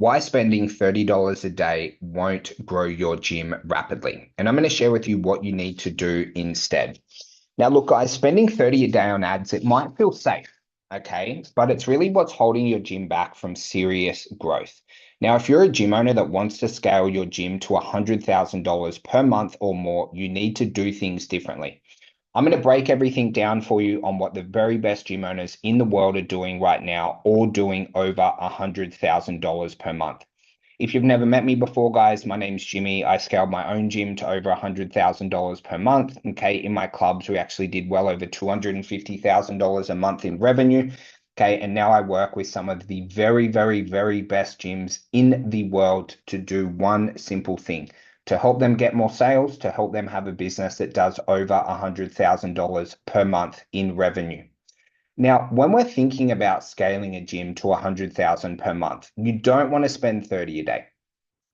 Why spending $30 a day won't grow your gym rapidly. And I'm going to share with you what you need to do instead. Now, look, guys, spending 30 a day on ads, it might feel safe, okay? But it's really what's holding your gym back from serious growth. Now, if you're a gym owner that wants to scale your gym to $100,000 per month or more, you need to do things differently. I'm going to break everything down for you on what the very best gym owners in the world are doing right now, all doing over $100,000 per month. If you've never met me before, guys, my name's Jimmy. I scaled my own gym to over $100,000 per month. Okay, in my clubs, we actually did well over $250,000 a month in revenue. Okay, and now I work with some of the very, very, very best gyms in the world to do one simple thing, to help them get more sales, to help them have a business that does over $100,000 per month in revenue. Now, when we're thinking about scaling a gym to 100,000 per month, you don't want to spend 30 a day.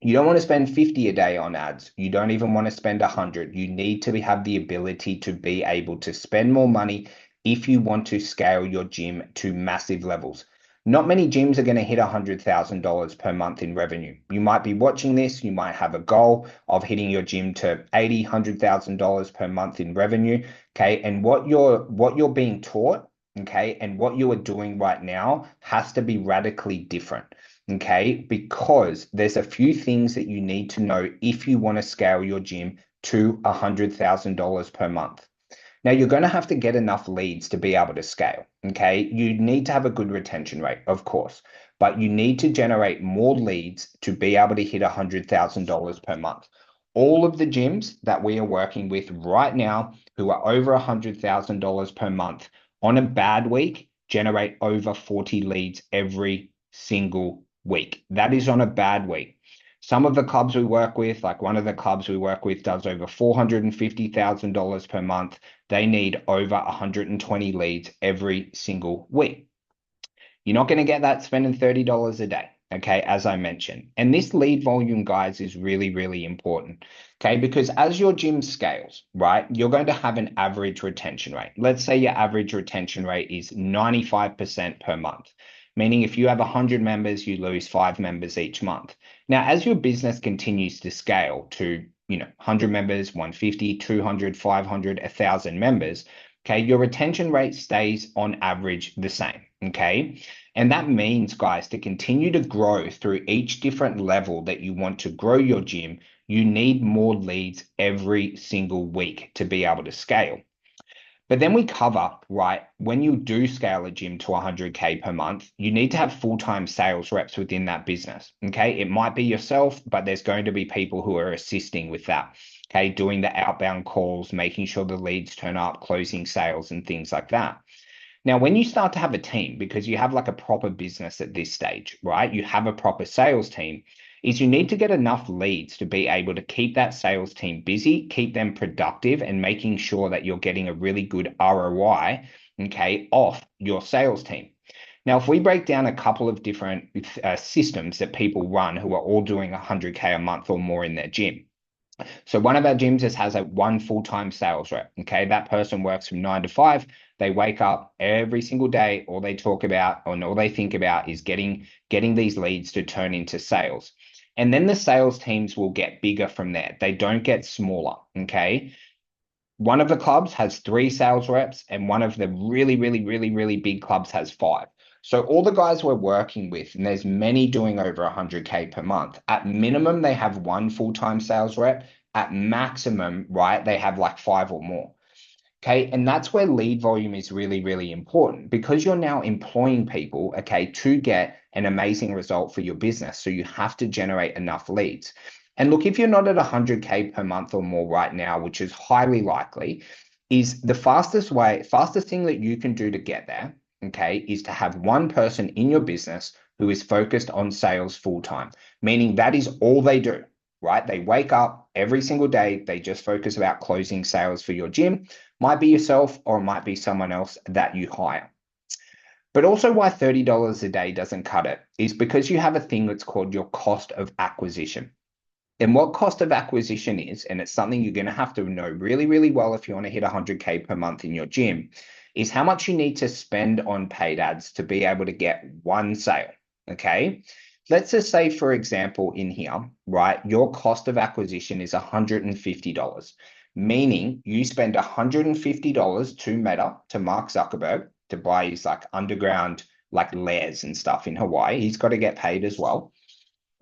You don't want to spend 50 a day on ads. You don't even want to spend 100. You need to have the ability to be able to spend more money if you want to scale your gym to massive levels. Not many gyms are going to hit $100,000 per month in revenue. You might be watching this, you might have a goal of hitting your gym to $80,000, $100,000 per month in revenue. Okay. And what you're being taught, okay, and what you are doing right now has to be radically different. Okay, because there's a few things that you need to know if you want to scale your gym to $100,000 per month. Now, you're going to have to get enough leads to be able to scale. Okay, you need to have a good retention rate, of course, but you need to generate more leads to be able to hit $100,000 per month. All of the gyms that we are working with right now who are over $100,000 per month on a bad week generate over 40 leads every single week. That is on a bad week. Some of the clubs we work with, like one of the clubs we work with does over $450,000 per month. They need over 120 leads every single week. You're not going to get that spending $30 a day, okay, as I mentioned. And this lead volume, guys, is really, really important, okay, because as your gym scales, right, you're going to have an average retention rate. Let's say your average retention rate is 95% per month, meaning if you have 100 members, you lose 5 members each month. Now, as your business continues to scale to 100 members, 150, 200, 500, 1,000 members, okay, your retention rate stays on average the same, okay? And that means, guys, to continue to grow through each different level that you want to grow your gym, you need more leads every single week to be able to scale. But then we cover, right, when you do scale a gym to 100K per month, you need to have full-time sales reps within that business, okay? It might be yourself, but there's going to be people who are assisting with that, okay? Doing the outbound calls, making sure the leads turn up, closing sales and things like that. Now, when you start to have a team, because you have like a proper business at this stage, right? You have a proper sales team, is you need to get enough leads to be able to keep that sales team busy, keep them productive, and making sure that you're getting a really good ROI, okay, off your sales team. Now, if we break down a couple of different systems that people run who are all doing 100K a month or more in their gym. So one of our gyms has a one full-time sales rep. Okay, that person works from 9 to 5. They wake up every single day. All they talk about or all they think about is getting these leads to turn into sales. And then the sales teams will get bigger from there. They don't get smaller. Okay. One of the clubs has 3 sales reps, and one of the really, really, really, really big clubs has 5. So all the guys we're working with, and there's many doing over 100K per month, at minimum, they have one full-time sales rep. At maximum, right, they have like 5 or more. Okay. And that's where lead volume is really, really important because you're now employing people, okay, to get an amazing result for your business. So you have to generate enough leads. And look, if you're not at 100K per month or more right now, which is highly likely, is the fastest thing that you can do to get there, okay, is to have one person in your business who is focused on sales full time, meaning that is all they do, right? They wake up every single day, they just focus about closing sales for your gym. Might be yourself or it might be someone else that you hire. But also why $30 a day doesn't cut it is because you have a thing that's called your cost of acquisition. And what cost of acquisition is, and it's something you're going to have to know really, really well if you want to hit 100K per month in your gym, is how much you need to spend on paid ads to be able to get one sale. Okay. let's just say, for example, in here, right, your cost of acquisition is $150, meaning you spend $150 to Meta, to Mark Zuckerberg, to buy his like underground like lairs and stuff in Hawaii. He's got to get paid as well.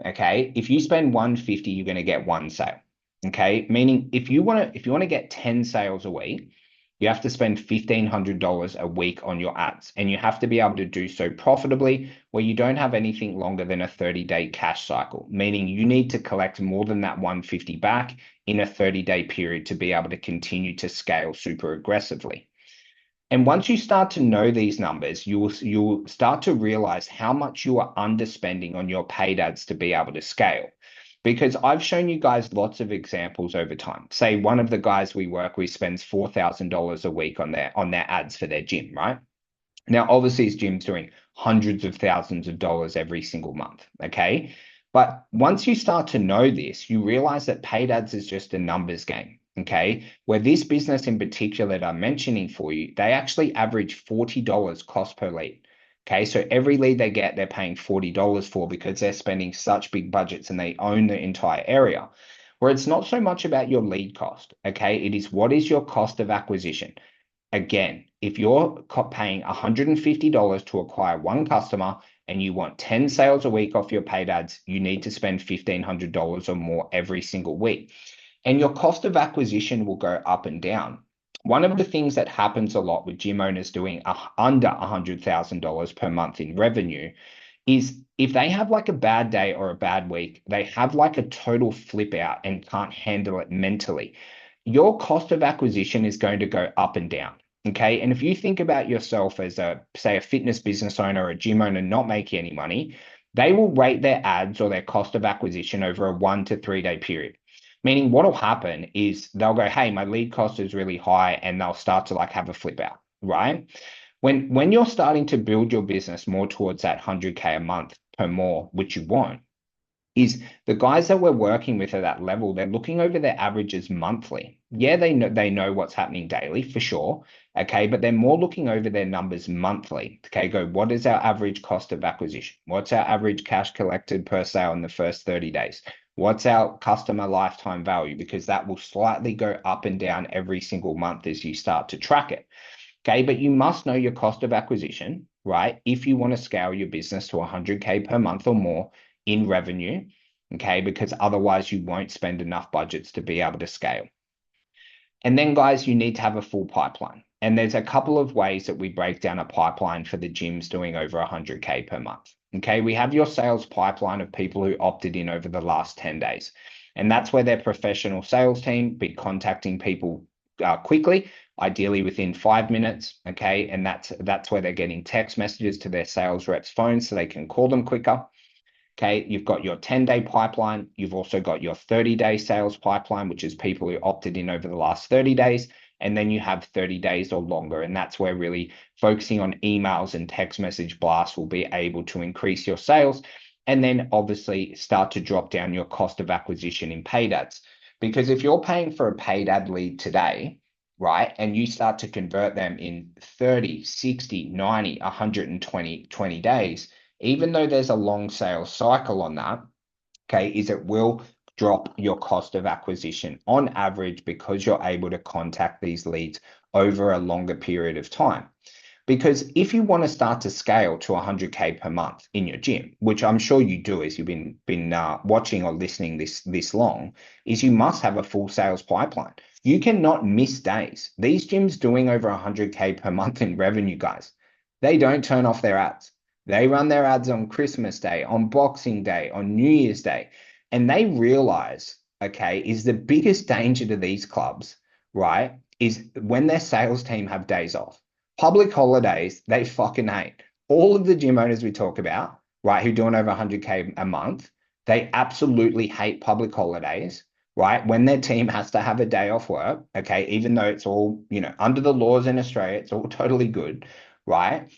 Okay. If you spend 150, you're going to get one sale. Okay. Meaning if you want to get 10 sales a week, you have to spend $1,500 a week on your ads, and you have to be able to do so profitably where you don't have anything longer than a 30-day cash cycle, meaning you need to collect more than that 150 back in a 30-day period to be able to continue to scale super aggressively. And once you start to know these numbers, you'll start to realize how much you are underspending on your paid ads to be able to scale. Because I've shown you guys lots of examples over time. Say one of the guys we work with spends $4,000 a week on their ads for their gym, right? Now, obviously, his gym's doing hundreds of thousands of dollars every single month. Okay. But once you start to know this, you realize that paid ads is just a numbers game. Okay. Where this business in particular that I'm mentioning for you, they actually average $40 cost per lead. Okay. So every lead they get, they're paying $40 for because they're spending such big budgets and they own the entire area. Where it's not so much about your lead cost. Okay. It is what is your cost of acquisition. Again, if you're paying $150 to acquire one customer and you want 10 sales a week off your paid ads, you need to spend $1,500 or more every single week. And your cost of acquisition will go up and down. One of the things that happens a lot with gym owners doing under $100,000 per month in revenue is if they have like a bad day or a bad week, they have like a total flip out and can't handle it mentally. Your cost of acquisition is going to go up and down. Okay. And if you think about yourself as say a fitness business owner or a gym owner not making any money, they will rate their ads or their cost of acquisition over a 1 to 3 day period. Meaning what will happen is they'll go, hey, my lead cost is really high, and they'll start to like have a flip out, right? When you're starting to build your business more towards that 100K a month per more, which you want, is the guys that we're working with at that level, they're looking over their averages monthly. Yeah, they know what's happening daily for sure. Okay, but they're more looking over their numbers monthly. Okay, go, what is our average cost of acquisition? What's our average cash collected per sale in the first 30 days? What's our customer lifetime value? Because that will slightly go up and down every single month as you start to track it. Okay, but you must know your cost of acquisition, right? If you want to scale your business to 100K per month or more in revenue, okay, because otherwise you won't spend enough budgets to be able to scale. And then, guys, you need to have a full pipeline. And there's a couple of ways that we break down a pipeline for the gyms doing over 100K per month. Okay, we have your sales pipeline of people who opted in over the last 10 days. And that's where their professional sales team be contacting people quickly, ideally within 5 minutes. Okay, and that's where they're getting text messages to their sales reps' phones so they can call them quicker. Okay, you've got your 10-day pipeline. You've also got your 30-day sales pipeline, which is people who opted in over the last 30 days. And then you have 30 days or longer. And that's where really focusing on emails and text message blasts will be able to increase your sales. And then obviously start to drop down your cost of acquisition in paid ads. Because if you're paying for a paid ad lead today, right, and you start to convert them in 30, 60, 90, 120 days, even though there's a long sales cycle on that, okay, is it will drop your cost of acquisition on average because you're able to contact these leads over a longer period of time. Because if you want to start to scale to 100K per month in your gym, which I'm sure you do as you've been watching or listening this long, is you must have a full sales pipeline. You cannot miss days. These gyms doing over 100K per month in revenue, guys, they don't turn off their ads. They run their ads on Christmas Day, on Boxing Day, on New Year's Day. And they realize, okay, is the biggest danger to these clubs, right, is when their sales team have days off. Public holidays, they fucking hate. All of the gym owners we talk about, right, who are doing over 100K a month, they absolutely hate public holidays, right? When their team has to have a day off work, okay, even though it's all, under the laws in Australia, it's all totally good, right?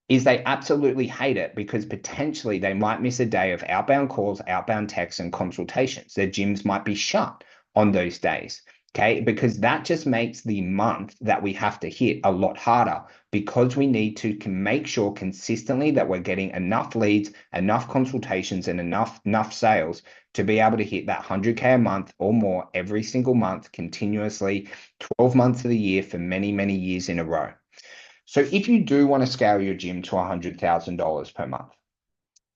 Is they absolutely hate it because potentially they might miss a day of outbound calls, outbound texts, and consultations. Their gyms might be shut on those days. Okay, because that just makes the month that we have to hit a lot harder because we need to make sure consistently that we're getting enough leads, enough consultations, and enough sales to be able to hit that 100K a month or more every single month continuously, 12 months of the year for many, many years in a row. So if you do want to scale your gym to $100,000 per month,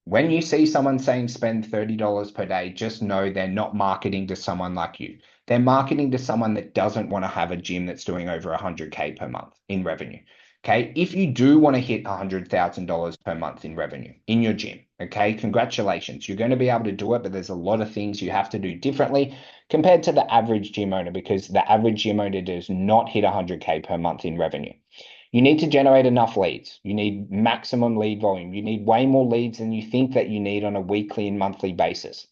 when you see someone saying spend $30 per day, just know they're not marketing to someone like you. They're marketing to someone that doesn't want to have a gym that's doing over 100K per month in revenue. Okay. If you do want to hit $100,000 per month in revenue in your gym, okay, congratulations. You're going to be able to do it, but there's a lot of things you have to do differently compared to the average gym owner because the average gym owner does not hit 100K per month in revenue. You need to generate enough leads. You need maximum lead volume. You need way more leads than you think that you need on a weekly and monthly basis.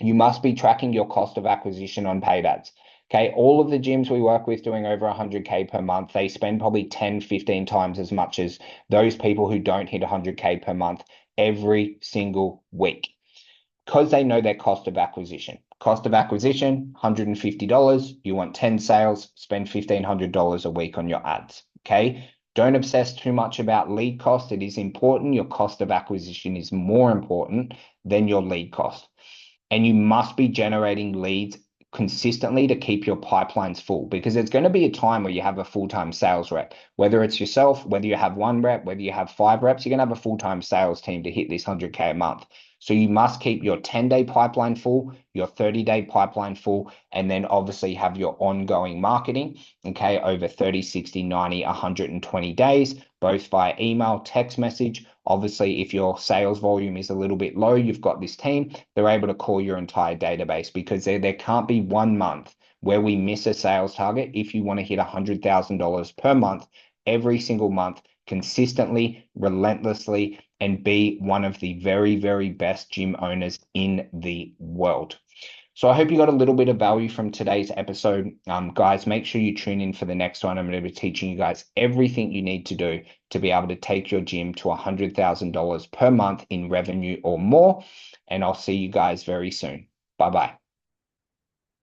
You must be tracking your cost of acquisition on paid ads. Okay, all of the gyms we work with doing over 100K per month, they spend probably 10, 15 times as much as those people who don't hit 100K per month every single week because they know their cost of acquisition. Cost of acquisition, $150. You want 10 sales, spend $1,500 a week on your ads. Okay. Don't obsess too much about lead cost. It is important. Your cost of acquisition is more important than your lead cost. And you must be generating leads consistently to keep your pipelines full because there's going to be a time where you have a full-time sales rep, whether it's yourself, whether you have one rep, whether you have 5 reps, you're going to have a full-time sales team to hit this 100K a month. So you must keep your 10-day pipeline full, your 30-day pipeline full, and then obviously have your ongoing marketing, okay, over 30, 60, 90, 120 days, both via email, text message. Obviously, if your sales volume is a little bit low, you've got this team, they're able to call your entire database because there can't be 1 month where we miss a sales target if you want to hit $100,000 per month, every single month, consistently, relentlessly, and be one of the very, very best gym owners in the world. So I hope you got a little bit of value from today's episode. Guys, make sure you tune in for the next one. I'm going to be teaching you guys everything you need to do to be able to take your gym to $100,000 per month in revenue or more. And I'll see you guys very soon. Bye-bye.